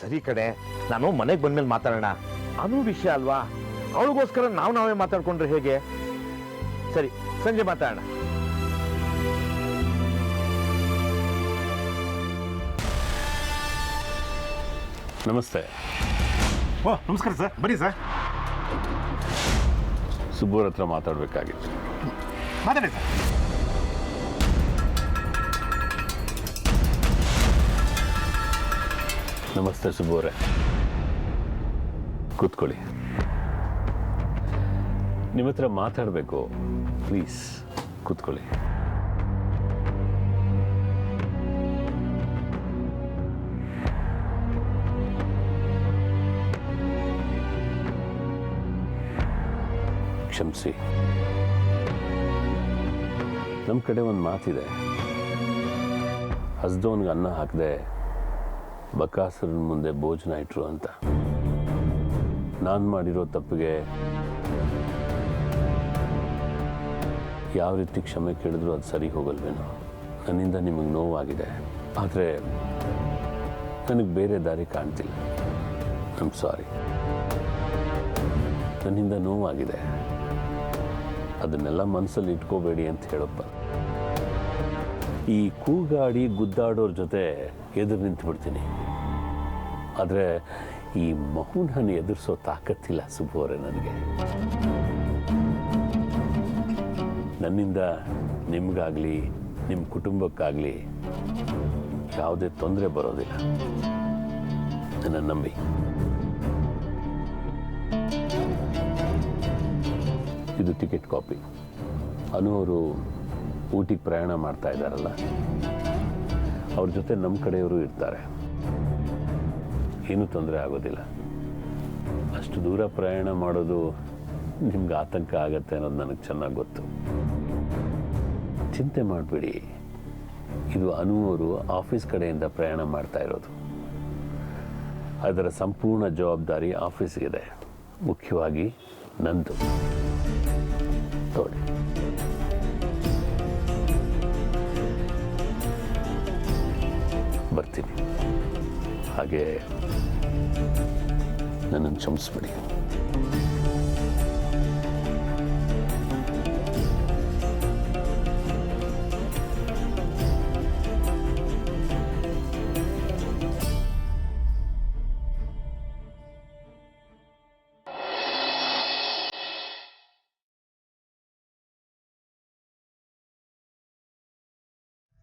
ಸರಿ ಕಡೆ, ನಾನು ಮನೆಗೆ ಬಂದ್ಮೇಲೆ ಮಾತಾಡೋಣ. ಅನು ವಿಷಯ ಅಲ್ವಾ, ಅವಳಿಗೋಸ್ಕರ ನಾವೇ ಮಾತಾಡ್ಕೊಂಡ್ರೆ ಹೇಗೆ? ಸರಿ, ಸಂಜೆ ಮಾತಾಡೋಣ. ನಮಸ್ತೆ. ಓ ನಮಸ್ಕಾರ ಸರ್, ಬನ್ನಿ ಸರ್. ಸುಬ್ಬೂರ್ ಹತ್ರ ಮಾತಾಡಬೇಕಾಗಿತ್ತು. ಮಾತಾಡಿ ಸರ್. ನಮಸ್ತೆ ಸುಬ್ಬೂರೇ, ಕೂತ್ಕೊಳ್ಳಿ. ನಿಮ್ಮ ಹತ್ರ ಮಾತಾಡಬೇಕು, ಪ್ಲೀಸ್ ಕೂತ್ಕೊಳ್ಳಿ. ಕ್ಷಮಿಸಿ, ನಮ್ಮ ಕಡೆ ಒಂದು ಮಾತಿದೆ, ಹಸ್ದವನ್ಗೆ ಅನ್ನ ಹಾಕದೆ ಬಕಾಸುರನ ಮುಂದೆ ಭೋಜನ ಇಟ್ರು ಅಂತ. ನಾನು ಮಾಡಿರೋ ತಪ್ಪಿಗೆ ಯಾವ ರೀತಿ ಕ್ಷಮೆ ಕೇಳಿದ್ರು ಅದು ಸರಿ ಹೋಗಲ್ವೇನೋ. ನನ್ನಿಂದ ನಿಮಗೆ ನೋವಾಗಿದೆ, ಆದರೆ ನನಗೆ ಬೇರೆ ದಾರಿ ಕಾಣ್ತಿಲ್ಲ. I am sorry. ನನ್ನಿಂದ ನೋವಾಗಿದೆ, ಅದನ್ನೆಲ್ಲ ಮನಸ್ಸಲ್ಲಿ ಇಟ್ಕೋಬೇಡಿ ಅಂತ ಹೇಳಪ್ಪ. ಈ ಕೂಗಾಡಿ ಗುದ್ದಾಡೋರ ಜೊತೆ ಎದುರು ನಿಂತು ಬಿಡ್ತೀನಿ, ಆದರೆ ಈ ಮೌನನ ಎದುರಿಸೋ ತಾಕತ್ತಿಲ್ಲ ಸುಬ್ಬುವರೇ ನನಗೆ. ನನ್ನಿಂದ ನಿಮಗಾಗಲಿ ನಿಮ್ಮ ಕುಟುಂಬಕ್ಕಾಗಲಿ ಯಾವುದೇ ತೊಂದರೆ ಬರೋದಿಲ್ಲ, ನನ್ನ ನಂಬಿ. ಇದು ಟಿಕೆಟ್ ಕಾಪಿ. ಅನು ಅವರು ಊಟಿಗೆ ಪ್ರಯಾಣ ಮಾಡ್ತಾ ಇದ್ದಾರಲ್ಲ, ಅವ್ರ ಜೊತೆ ನಮ್ಮ ಕಡೆಯವರು ಇರ್ತಾರೆ, ಏನೂ ತೊಂದರೆ ಆಗೋದಿಲ್ಲ. ಅಷ್ಟು ದೂರ ಪ್ರಯಾಣ ಮಾಡೋದು ನಿಮ್ಗೆ ಆತಂಕ ಆಗತ್ತೆ ಅನ್ನೋದು ನನಗೆ ಚೆನ್ನಾಗಿ ಗೊತ್ತು. ಚಿಂತೆ ಮಾಡಬೇಡಿ, ಇದು ಅನು ಅವರು ಆಫೀಸ್ ಕಡೆಯಿಂದ ಪ್ರಯಾಣ ಮಾಡ್ತಾ ಇರೋದು. ಅದರ ಸಂಪೂರ್ಣ ಜವಾಬ್ದಾರಿ ಆಫೀಸ್ಗಿದೆ, ಮುಖ್ಯವಾಗಿ ನಂದು. ನೋಡಿ, ಬರ್ತೀನಿ. ಹಾಗೆ ನನ್ನನ್ನು ಕ್ಷಮಿಸ್ಬಿಡಿ.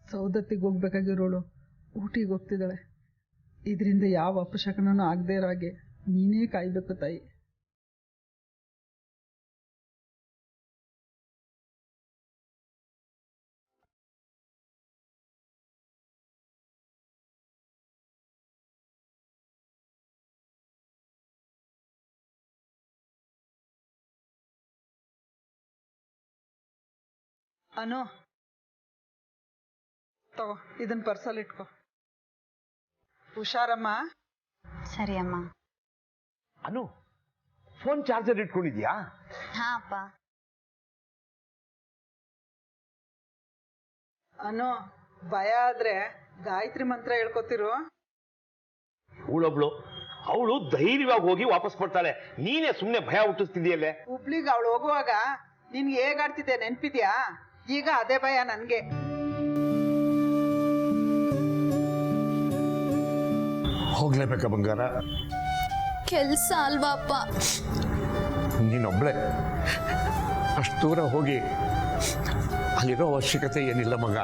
ಸೌದತ್ತಿಗೆ ಹೋಗ್ಬೇಕಾಗಿರೋಳು ಊಟಿಗೆ ಹೋಗ್ತಿದ್ದಾಳೆ. ಇದರಿಂದ ಯಾವ ಅಪಶಕನೂ ಆಗದೆ ಇರೋ ಹಾಗೆ ನೀನೇ ಕಾಯ್ಬೇಕು ತಾಯಿ. ಅನು, ತಗೋ ಇದನ್ನ ಪರ್ಸಲ್ಲಿ ಇಟ್ಕೋ. ಹುಷಾರಮ್ಮ. ಸರಿ ಅಮ್ಮ. ಅನು, ಫೋನ್ ಚಾರ್ಜರ್ ಇಟ್ಕೊಂಡಿದ್ಯಾ? ಹಾ ಅಪ್ಪ. ಅನು, ಭಯ ಆದ್ರೆ ಗಾಯತ್ರಿ ಮಂತ್ರ ಹೇಳ್ಕೊತಿರು. ಅವಳೊಬ್ಳು, ಅವಳು ಧೈರ್ಯವಾಗಿ ಹೋಗಿ ವಾಪಸ್ ಬರ್ತಾಳೆ, ನೀನೇ ಸುಮ್ಮನೆ ಭಯ ಹುಟ್ಟಿಸ್ತಿದ್ಯಲ್ಲೇ. ಹುಬ್ಳಿಗೆ ಅವಳು ಹೋಗುವಾಗ ನಿನ್ಗೆ ಹೇಗಾಡ್ತಿದ್ದೆ ನೆನ್ಪಿದ್ಯಾ? ಈಗ ಅದೇ ಭಯ ನನ್ಗೆ. ಹೋಗ್ಲೇಬೇಕ ಬಂಗಾರ? ಕೆಲ್ಸ ಅಲ್ವಾ ಅಪ್ಪ? ನೀನೊಬ್ಳೆ ಅಷ್ಟು ದೂರ ಹೋಗಿ ಅಲ್ಲಿರೋ ಅವಶ್ಯಕತೆ ಏನಿಲ್ಲ ಮಗ.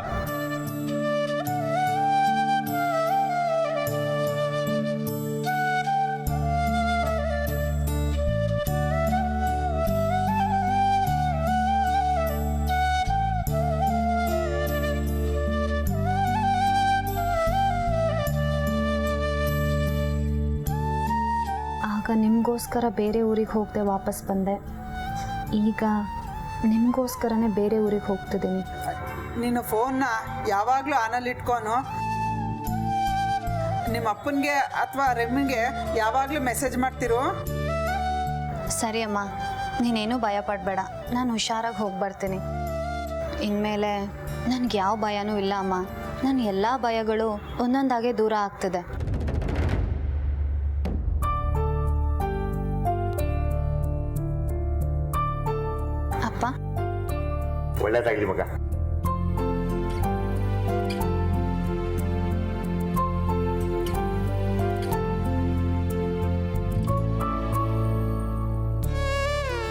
ಆಗ ನಿಮಗೋಸ್ಕರ ಬೇರೆ ಊರಿಗೆ ಹೋಗದೆ ವಾಪಸ್ ಬಂದೆ. ಈಗ ನಿಮಗೋಸ್ಕರನೇ ಬೇರೆ ಊರಿಗೆ ಹೋಗ್ತಿದ್ದೀನಿ. ನಿನ್ನ ಫೋನ್ನ ಯಾವಾಗಲೂ ಆನಲ್ಲಿ ಇಟ್ಕೊನು. ನಿಮ್ಮ ಅಪ್ಪನಿಗೆ ಅಥವಾ ರೆಮ್ಮಿಗೆ ಯಾವಾಗಲೂ ಮೆಸೇಜ್ ಮಾಡ್ತಿರು. ಸರಿ ಅಮ್ಮ, ನೀನೇನು ಭಯ ಪಡಬೇಡ, ನಾನು ಹುಷಾರಾಗಿ ಹೋಗಿ ಬರ್ತೀನಿ. ಇನ್ಮೇಲೆ ನನಗೆ ಯಾವ ಭಯನೂ ಇಲ್ಲ ಅಮ್ಮ. ನನ್ನ ಎಲ್ಲ ಭಯಗಳು ಒಂದೊಂದಾಗೆ ದೂರ ಆಗ್ತಿದೆ. ಒಳ್ಳೇದಾಗ್ಲಿ ಮಗ.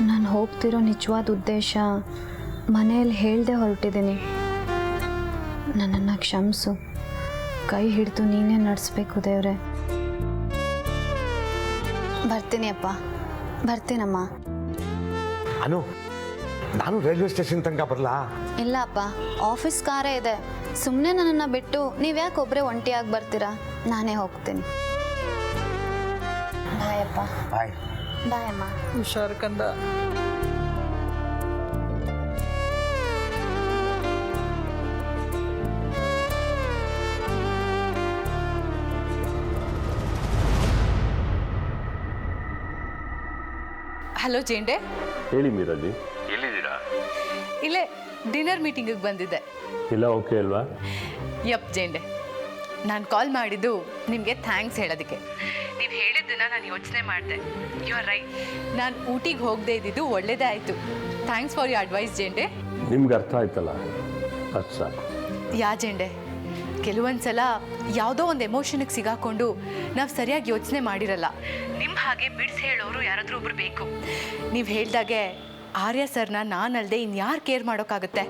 ನಾನು ಹೋಗ್ತಿರೋ ನಿಜವಾದ ಉದ್ದೇಶ ಮನೆಯಲ್ಲಿ ಹೇಳ್ದೆ ಹೊರಟಿದ್ದೀನಿ. ನನ್ನನ್ನು ಕ್ಷಮಿಸು. ಕೈ ಹಿಡಿದು ನೀನೇ ನಡೆಸ್ಬೇಕು ದೇವ್ರೆ. ಬರ್ತೀನಿ ಅಪ್ಪ, ಬರ್ತೀನಮ್ಮ. ಅನು, ನಾನು ರೈಲ್ವೆ ಸ್ಟೇಷನ್ ತನಕ ಬರಲಾ? ಇಲ್ಲ ಅಪ್ಪ, ಆಫೀಸ್ ಕಾರೇ ಇದೆ. ಸುಮ್ಮನೆ ನನ್ನನ್ನು ಬಿಟ್ಟು ನೀವ್ಯಾಕೆ ಒಬ್ಬರೇ ಒಂಟಿಯಾಗಿ ಬರ್ತೀರಾ? ನಾನೇ ಹೋಗ್ತೀನಿ. ಬಾಯ್ ಅಪ್ಪ. ಬಾಯ್. ಬಾಯ್ ಅಮ್ಮ. ಹುಷಾರು ಕಂದ. ಹಲೋ ಜೇಂಡೆ. ಹೇಳಿ ಮೀರಾಜಿ. ಇಲ್ಲೇ ಡಿನ್ನರ್ ಮೀಟಿಂಗಿಗೆ ಬಂದಿದ್ದೆ. ಇಲ್ಲ ಓಕೆ ಅಲ್ವಾ? ಯಪ್ ಜೇಂಡೆ, ನಾನು ಕಾಲ್ ಮಾಡಿದ್ದು ನಿಮಗೆ ಥ್ಯಾಂಕ್ಸ್ ಹೇಳೋದಕ್ಕೆ. ನೀವು ಹೇಳಿದ್ದನ್ನು ನಾನು ಯೋಚನೆ ಮಾಡಿದೆ. You are right. ನಾನು ಊಟಿಗೆ ಹೋಗದೆ ಇದ್ದಿದ್ದು ಒಳ್ಳೇದೇ ಆಯಿತು. Thanks for your advice Jende. ನಿಮ್ಗೆ ಅರ್ಥ ಆಯ್ತಲ್ಲ, ಅಷ್ಟು ಸಾಕು. ಯಾ ಜೇಂಡೆ, ಕೆಲವೊಂದು ಸಲ ಯಾವುದೋ ಒಂದು ಎಮೋಷನಿಗೆ ಸಿಗಾಕೊಂಡು ನಾವು ಸರಿಯಾಗಿ ಯೋಚನೆ ಮಾಡಿರಲ್ಲ. ನಿಮ್ಮ ಹಾಗೆ ಬಿಡಿಸಿ ಹೇಳೋರು ಯಾರಾದರೂ ಒಬ್ರು ಬೇಕು. ನೀವು ಹೇಳ್ದಾಗೆ ಆರ್ಯ ಸರ್ನ ನಾನಲ್ಲದೆ ಇನ್ಯಾರು ಕೇರ್ ಮಾಡೋಕ್ಕಾಗುತ್ತೆ?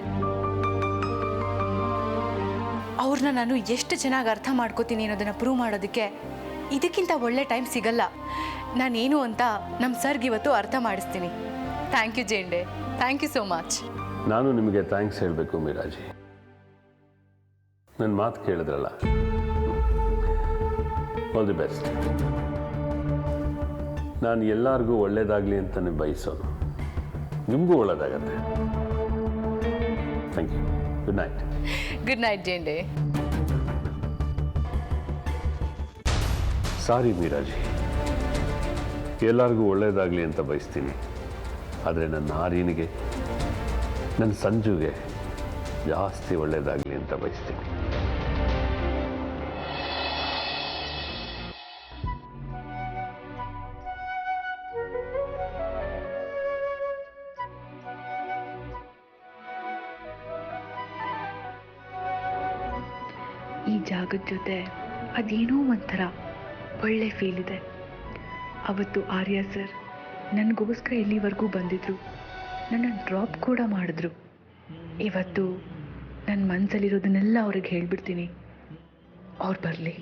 ಅವ್ರನ್ನ ನಾನು ಎಷ್ಟು ಚೆನ್ನಾಗಿ ಅರ್ಥ ಮಾಡ್ಕೋತೀನಿ ಅನ್ನೋದನ್ನು ಪ್ರೂವ್ ಮಾಡೋದಕ್ಕೆ ಇದಕ್ಕಿಂತ ಒಳ್ಳೆ ಟೈಮ್ ಸಿಗಲ್ಲ. ನಾನೇನು ಅಂತ ನಮ್ಮ ಸರ್ಗೆ ಇವತ್ತು ಅರ್ಥ ಮಾಡಿಸ್ತೀನಿ. Thank you Jende, thank you so much. ನಾನು ನಿಮಗೆ ಥ್ಯಾಂಕ್ಸ್ ಹೇಳಬೇಕು ಮೀರಾಜಿ. ನನ್ನ ಮಾತು ಕೇಳಿದ್ರಲ್ಲ, ಆಲ್ ದಿ ಬೆಸ್ಟ್. ನಾನು ಎಲ್ಲರಿಗೂ ಒಳ್ಳೇದಾಗಲಿ ಅಂತಲೇ ಬಯಸೋನು. ನಿಮಗೂ ಒಳ್ಳೇದಾಗತ್ತೆ. Thank you. Good night. Good night Jende. Sorry ಮೀರಾಜಿ, ಎಲ್ಲರಿಗೂ ಒಳ್ಳೇದಾಗಲಿ ಅಂತ ಬಯಸ್ತೀನಿ. ಆದರೆ ನನ್ನ ಆರ್ಯನಿಗೆ, ನನ್ನ ಸಂಜುಗೆ ಜಾಸ್ತಿ ಒಳ್ಳೇದಾಗಲಿ ಅಂತ ಬಯಸ್ತೀನಿ. ಈ ಜಾಗದ ಜೊತೆ ಅದೇನೋ ಒಂಥರ ಒಳ್ಳೆ ಫೀಲ್ ಇದೆ. ಅವತ್ತು ಆರ್ಯ ಸರ್ ನನಗೋಸ್ಕರ ಇಲ್ಲಿವರೆಗೂ ಬಂದಿದ್ರು, ನನ್ನ ಡ್ರಾಪ್ ಕೂಡ ಮಾಡಿದ್ರು. ಇವತ್ತು ನನ್ನ ಮನಸ್ಸಲ್ಲಿರೋದನ್ನೆಲ್ಲ ಅವ್ರಿಗೆ ಹೇಳ್ಬಿಡ್ತೀನಿ. ಅವ್ರು ಬರಲಿ.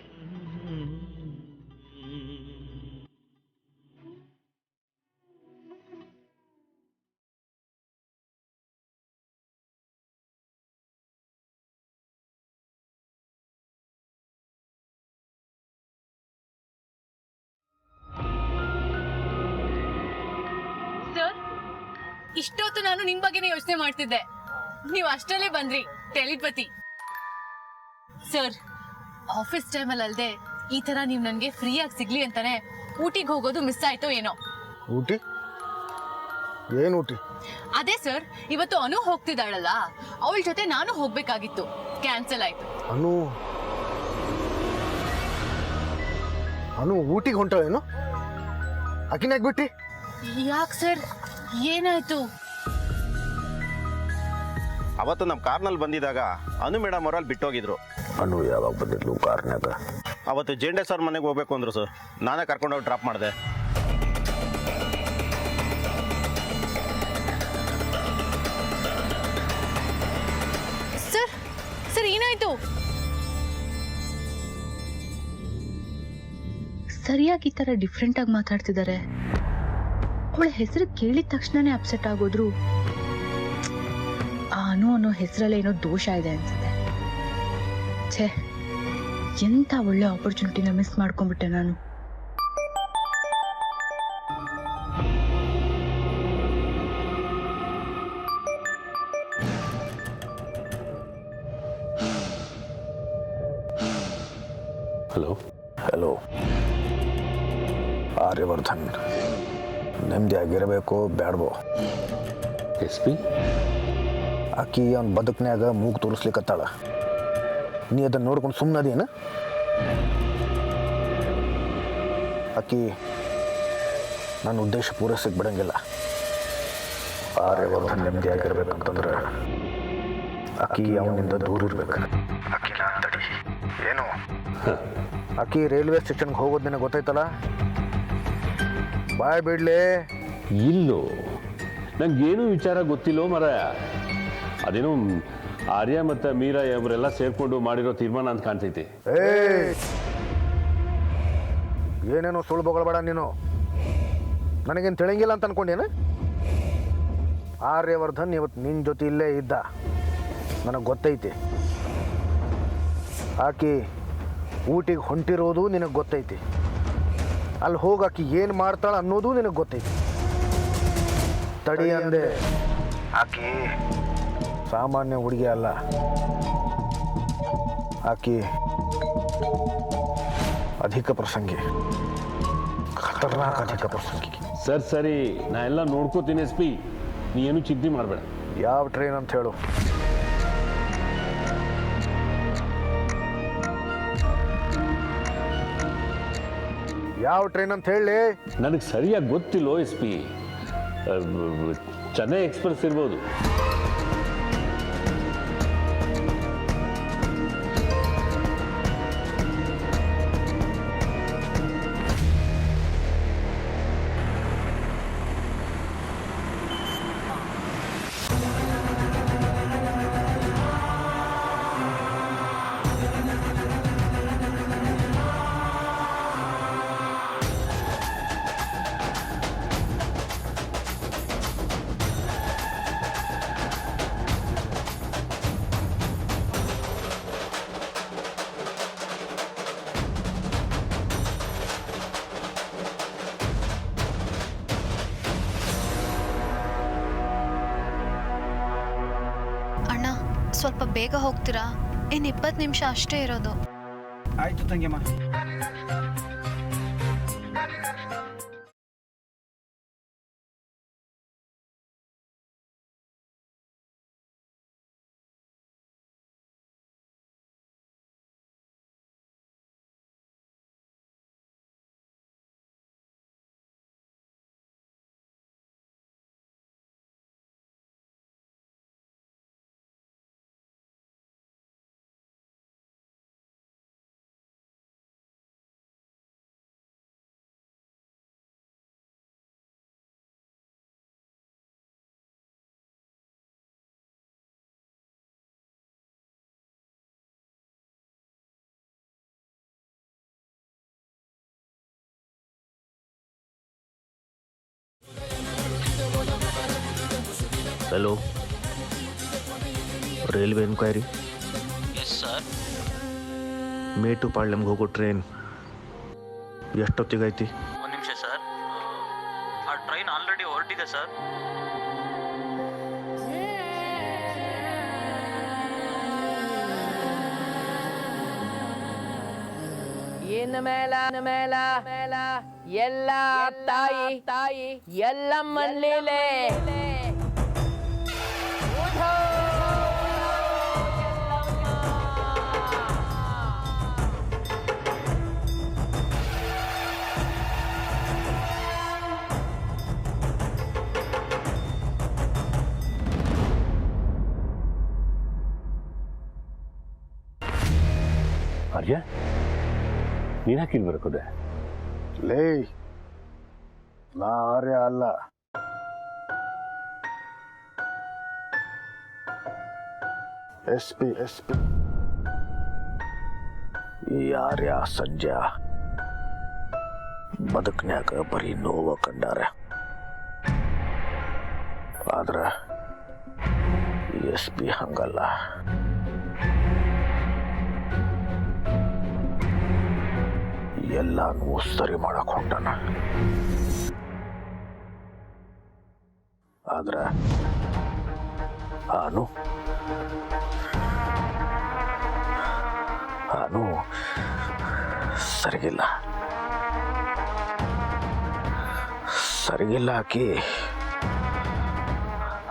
ಇಷ್ಟೊತ್ತು ನಾನು ನಿಮ್ ಬಗ್ಗೆನೇ ಯೋಚನೆ ಮಾಡ್ತಿದ್ದೆ. ನೀವು ಅಷ್ಟರಲ್ಲೇ ಬಂದ್ರಿ. ಟೆಲಿಪತಿ ಸರ್, ಆಫೀಸ್ ಟೈಮಲ್ಲಿ ಅಲ್ಲದೆ ಈ ತರ ನೀವು ನನಗೆ ಫ್ರೀಯಾಗಿ ಸಿಗ್ಲಿ ಅಂತಾನೆ ಊಟಿಗೆ ಹೋಗೋದು ಮಿಸ್ ಆಯ್ತೋ ಏನೋ. ಊಟಿ? ಏನು ಊಟಿ? ಅದೇ ಸರ್, ಇವತ್ತು ಅನು ಹೋಗ್ತಿದ್ದಾಳಲ್ಲ, ಅವಳ ಜೊತೆ ನಾನು ಹೋಗ್ಬೇಕಾಗಿತ್ತು. ಕ್ಯಾನ್ಸಲ್ ಆಯ್ತು. ಅನು ಊಟಿಗೆ ಹೊಂಟಾಳೇನು? ಆಕಿನ ಬಿಟ್ಟಿ? ಯಾಕೆ ಸರ್, ಏನಾಯ್ತು? ಅವತ್ತು ನಮ್ಮ ಕಾರ್ನಲ್ಲಿ ಬಂದಿದ್ದಾಗ ಅನು ಮೇಡಮ್ ಅವರಲ್ಲಿ ಬಿಟ್ಟೋಗಿದ್ರು. ಅನು ಯಾವಾಗ ಬಂದಿದ್ಲು ಕಾರ್ನಾಗ? ಅವತ್ತು ಜೇಂಡೆ ಸರ್ ಮನೆಗೆ ಹೋಗ್ಬೇಕು ಅಂದ್ರು ಸರ್. ನಾನೇ ಕರ್ಕೊಂಡೋಗಿ ಡ್ರಾಪ್ ಮಾಡಿದೆ. ಸರ್, ಸರ್ ಏನಾಯ್ತು? ಸರಿಯಾಗಿ ಈ ಥರ ಡಿಫ್ರೆಂಟಾಗಿ ಮಾತಾಡ್ತಿದ್ದಾರೆ. ಅವಳ ಹೆಸರು ಕೇಳಿದ ತಕ್ಷಣನೇ ಅಪ್ಸೆಟ್ ಆಗೋದ್ರು. ಅನು ಅನ್ನೋ ಹೆಸರಲ್ಲೇ ಏನೋ ದೋಷ ಇದೆ ಅನ್ಸುತ್ತೆ. ಛೇ, ಎಂಥ ಒಳ್ಳೆ ಆಪರ್ಚುನಿಟಿನ ಮಿಸ್ ಮಾಡ್ಕೊಂಡ್ಬಿಟ್ಟೆ ನಾನು. ಹಲೋ. ಹಲೋ ಆರ್ಯವರ್ಧನ್, ನೆಮ್ಮದಿಯಾಗಿರಬೇಕು ಬ್ಯಾಡ್ಬೋ? SP ಆಕಿ ಅವ್ನ ಬದುಕ್ನ್ಯಾಗ ಮೂಗು ತೋರಿಸ್ಲಿಕ್ಕತ್ತಾಳ. ನೀ ಅದನ್ನು ನೋಡ್ಕೊಂಡು ಸುಮ್ಮನದೇನು? ಆಕಿ ನನ್ನ ಉದ್ದೇಶ ಪೂರೈಸಕ್ಕೆ ಬಿಡಂಗಿಲ್ಲ. ಆರ್ಯವರ್ಧನ್ ನೆಮ್ಮದಿಯಾಗಿರ್ಬೇಕಂತಂದ್ರೆ ಆಕಿ ಅವನಿಂದ ದೂರ ಇರ್ಬೇಕು. ಆಕಿನ ತಡಿ. ಏನು ಆಕಿ ರೈಲ್ವೆ ಸ್ಟೇಷನ್ಗೆ ಹೋಗೋದು ನಿನಗೆ ಗೊತ್ತಾಯ್ತಲ್ಲ? ಬಾಯ್ ಬಿಡ್ಲಿ. ಇಲ್ಲೋ, ನಂಗೇನು ವಿಚಾರ ಗೊತ್ತಿಲ್ಲೋ ಮರಾಯ. ಅದೇನೋ ಆರ್ಯ ಮತ್ತು ಮೀರಾ ಅವರೆಲ್ಲ ಸೇರ್ಕೊಂಡು ಮಾಡಿರೋ ತೀರ್ಮಾನ ಅಂತ ಕಾಣ್ತೈತಿ. ಏನೇನೋ ಸುಳ್ಳು ಬೊಗಳಬೇಡ ನೀನು. ನನಗೇನು ತಿಳಿಯಂಗಿಲ್ಲ ಅಂತ ಅನ್ಕೊಂಡೇನು? ಆರ್ಯವರ್ಧನ್ ಇವತ್ತು ನಿನ್ನ ಜೊತೆ ಇಲ್ಲೇ ಇದ್ದ, ನನಗೆ ಗೊತ್ತೈತಿ. ಆಕಿ ಊಟಿಗೆ ಹೊಂಟಿರೋದು ನಿನಗೆ ಗೊತ್ತೈತಿ. ಅಲ್ಲಿ ಹೋಗಿ ಆಕಿ ಏನು ಮಾಡ್ತಾಳೆ ಅನ್ನೋದು ನಿನಗೆ ಗೊತ್ತೈತಿ. ತಡಿ ಅಂದೆ. ಆಕಿ ಸಾಮಾನ್ಯ ಹುಡುಗಿ ಅಲ್ಲ. ಆಕಿ ಅಧಿಕ ಪ್ರಸಂಗಿ, ಖತರ್ನಾಕ್ ಅಧಿಕ ಪ್ರಸಂಗಿ. ಸರಿ, ನಾ ಎಲ್ಲ ನೋಡ್ಕೋತೀನಿ SP. ನೀ ಏನು ಚಿಂತೆ ಮಾಡಬೇಡ. ಯಾವ ಟ್ರೈನ್ ಅಂತ ಹೇಳು. ಯಾವ ಟ್ರೈನ್ ಅಂತ ಹೇಳಿ. ನನಗೆ ಸರಿಯಾಗಿ ಗೊತ್ತಿಲ್ಲೋ SP. ಚೆನ್ನೈ ಎಕ್ಸ್ಪ್ರೆಸ್ ಇರ್ಬೋದು. ಅಣ್ಣ, ಸ್ವಲ್ಪ ಬೇಗ ಹೋಗ್ತೀರಾ? ಇನ್ನು 20 ನಿಮಿಷ ಅಷ್ಟೇ ಇರೋದು. ಆಯ್ತು ತಂಗಿಯಮ್ಮ. Hello, railway enquiry. Yes sir. ಮೇಟುಪಾಳ್ಯಂಗೆ ಹೋಗೋ ಟ್ರೈನ್ ಎಷ್ಟೊತ್ತಿಗೈತಿ? ಒಂದು ನಿಮಿಷ ಸರ್. ಆ ಟ್ರೈನ್ ಆಲ್ರೆಡಿ ಹೊರಟಿದೆ ಸರ್. ಇನ್ನು ಮೇಲ ಎಲ್ಲ ತಾಯಿ ಎಲ್ಲಮ್ಮಲ್ಲೇ. ಆರ್ಯ, ನೀನಾಕೆ ಇಲ್ಲಿ ಬರ್ಕೋದೆ? ಲೇ, ನಾ ಆರ್ಯ ಅಲ್ಲ. SP. ಈ ಆರ್ಯ ಸಂಜೆ ಬದುಕ್ನ್ಯಾಗ ಬರೀ ನೋವ ಕಂಡಾರ. ಆದ್ರ SP ಹಂಗಲ್ಲ. ಎಲ್ಲಾನು ಸರಿ ಮಾಡಕ್ ಹೊಂಟಾನ. ಆದ್ರ ಆನು ಸರಿಗಿಲ್ಲ.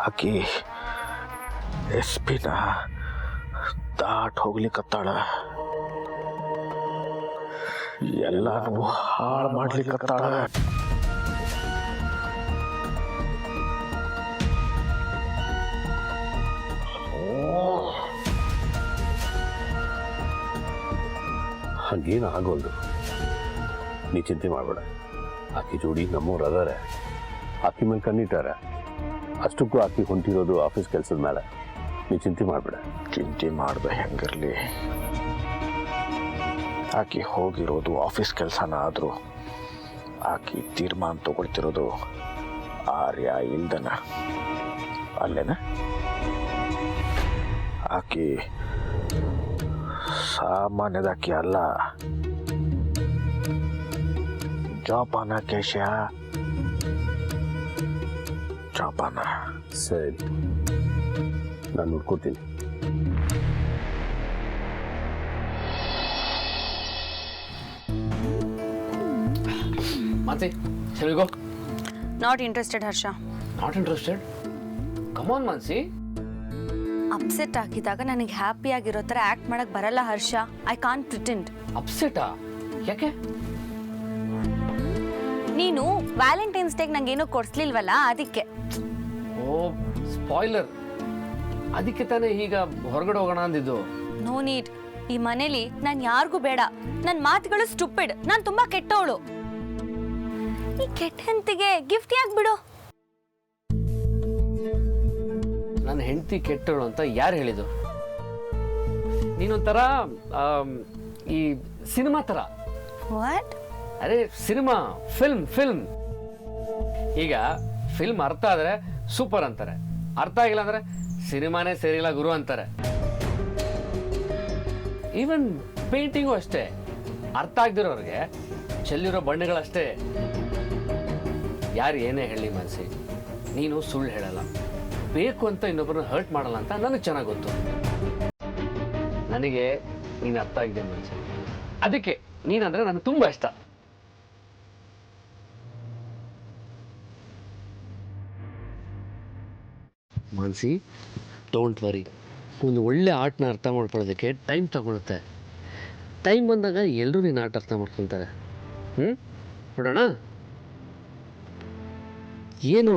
ಆಕಿ SP ನ ದಾಟ್ ಹೋಗ್ಲಿಕ್ಕತ್ತಾಳ. ಎಲ್ಲಾನು ಹಾಳು ಮಾಡ್ಲಿಕ್ಕತ್ತಾಳ. ಹಾಗೇನು ಆಗೋಲ್ದು. ನೀ ಚಿಂತೆ ಮಾಡಬೇಡ. ಆಕೆ ಜೋಡಿ ನಮ್ಮವ್ರು ಅದಾರೆ, ಆಕೆ ಮೇಲೆ ಕಣ್ಣಿಟ್ಟಾರೆ. ಅಷ್ಟಕ್ಕೂ ಆಕೆ ಹೊಂಟಿರೋದು ಆಫೀಸ್ ಕೆಲಸದ ಮೇಲೆ. ನೀ ಚಿಂತೆ ಮಾಡಬೇಡ. ಚಿಂತೆ ಮಾಡ್ದೆ ಹೆಂಗಿರಲಿ, ಆಕೆ ಹೋಗಿರೋದು ಆಫೀಸ್ ಕೆಲಸನ ಆದರೂ ಆಕೆ ತೀರ್ಮಾನ ತಗೊಳ್ತಿರೋದು ಆರ್ಯ ಇಲ್ದನ ಅಲ್ಲೇನ. ಆಕೆ ಸಾಮಾನ್ಯದಾಕಿ ಅಲ್ಲ, ಜೋಪಾನ ಕೇಶ, ಜೋಪಾನ. ಸರಿ, ನಾನು ನೋಡ್ಕೋತೀನಿ. Mansi, shall we go? Not interested Harsha. Not interested? Come on, Mansi. Upset ಆಗಿದಾಗ ನನಗೆ ಹ್ಯಾಪಿ ಆಗಿರೋ ಥರ ಆ್ಯಕ್ಟ್ ಮಾಡಕ್ಕೆ ಬರಲ್ಲ ಹರ್ಷ. I can't pretend. ಅಪ್ಸೆಟಾ? ಯಾಕೆ? ನೀನು ವ್ಯಾಲೆಂಟೈನ್ಸ್ ಡೇಗೆ ನಂಗೇನೋ ಕೊಡಿಸ್ಲಿಲ್ವಲ್ಲ, ಅದಕ್ಕೆ. Oh, spoiler. ಅದಕ್ಕೆ ತಾನೇ ಈಗ ಹೊರಗಡೆ ಹೋಗೋಣ ಅಂದಿದ್ದು. No need. ಈ ಮನೇಲಿ ನಾನು ಯಾರಿಗೂ ಬೇಡ. ನನ್ನ ಮಾತುಗಳು ಸ್ಟುಪಿಡ್. ನಾನು ತುಂಬಾ ಕೆಟ್ಟವಳು. ಈ ಕೆಟ್ಟ ಹೆಂಡತಿಗೆ ಗಿಫ್ಟ್ ಯಾಕೆ ಬಿಡು? ನನ್ನ ಹೆಂಡತಿ ಕೆಟ್ಟವಳು ಅಂತ ಯಾರು ಹೇಳಿದ್ರು? ನೀನೊಂಥರ ಈ ಸಿನಿಮಾ ಥರ. ವಾಟ್? ಅರೆ ಸಿನಿಮಾ, ಫಿಲ್ಮ್. ಈಗ ಫಿಲ್ಮ್ ಅರ್ಥ ಆದರೆ ಸೂಪರ್ ಅಂತಾರೆ, ಅರ್ಥ ಆಗಿಲ್ಲ ಅಂದರೆ ಸಿನಿಮಾನೇ ಸರಿಯಿಲ್ಲ ಗುರು ಅಂತಾರೆ. ಈವನ್ ಪೇಂಟಿಂಗು ಅಷ್ಟೇ. ಅರ್ಥ ಆಗದಿರೋರಿಗೆ ಚೆಲ್ಲಿರೋ ಬಣ್ಣಗಳಷ್ಟೇ. ಯಾರು ಏನೇ ಹೇಳಿ ಮನಸ್ಸಿ, ನೀನು ಸುಳ್ಳು ಹೇಳಲ್ಲ, ಬೇಕು ಅಂತ ಇನ್ನೊಬ್ಬರನ್ನ ಹರ್ಟ್ ಮಾಡಲ್ಲ ಅಂತ ನನಗೆ ಚೆನ್ನಾಗಿ ಗೊತ್ತು. ನನಗೆ ನೀನು ಅರ್ಥ ಆಗಿದೆ ಮನಸ್ಸಿ, ಅದಕ್ಕೆ ನೀನಂದ್ರೆ ನನಗೆ ತುಂಬ ಇಷ್ಟ. Mansi, don't worry. ಒಂದು ಒಳ್ಳೆ ಆರ್ಟ್ನ ಅರ್ಥ ಮಾಡ್ಕೊಳ್ಳೋದಕ್ಕೆ ಟೈಮ್ ತಗೊಳುತ್ತೆ. ಟೈಮ್ ಬಂದಾಗ ಎಲ್ಲರೂ ನೀನು ಆರ್ಟ್ ಅರ್ಥ ಮಾಡ್ಕೊತಾರೆ. ನೋಡೋಣ. ಏನು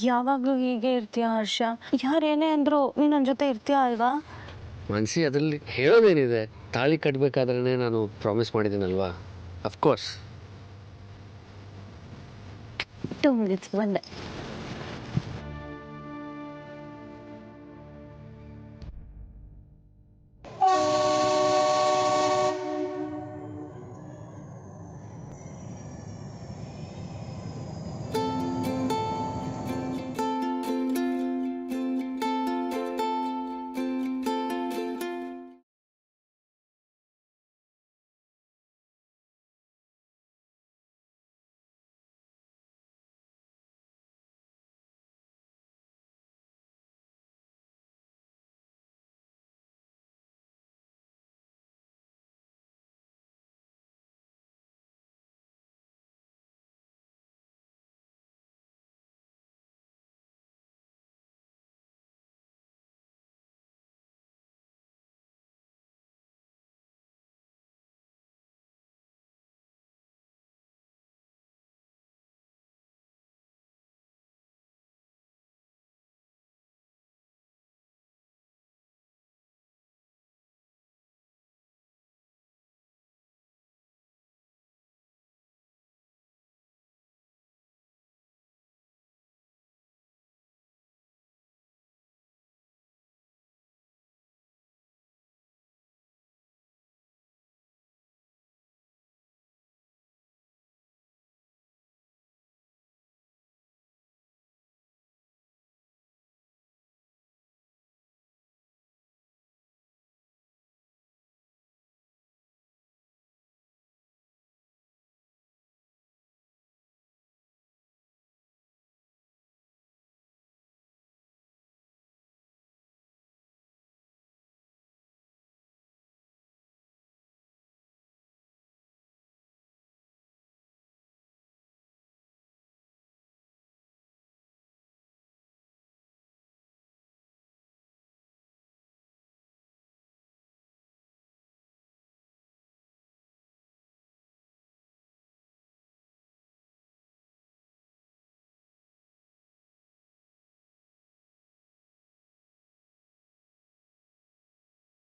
ಯಾವಾಗಲೂ ಹೀಗೆ ಇರ್ತೀಯ ಹರ್ಷ? ಯಾರೇನೇ ಅಂದ್ರು ನೀನು ನನ್ನ ಜೊತೆ ಇರ್ತೀಯ ಅಲ್ವಾ? ಮನಸ್ಸಿ, ಅದರಲ್ಲಿ ಹೇಳೋದೇನಿದೆ? ತಾಳಿ ಕಟ್ಟಬೇಕಾದ್ರೆ ನಾನು ಪ್ರಾಮಿಸ್ ಮಾಡಿದ್ದೀನಲ್ವಾ, ಅಫ್ಕೋರ್ಸ್. ಟು ಮಿನಿಟ್ಸ್ ಬಂದೆ.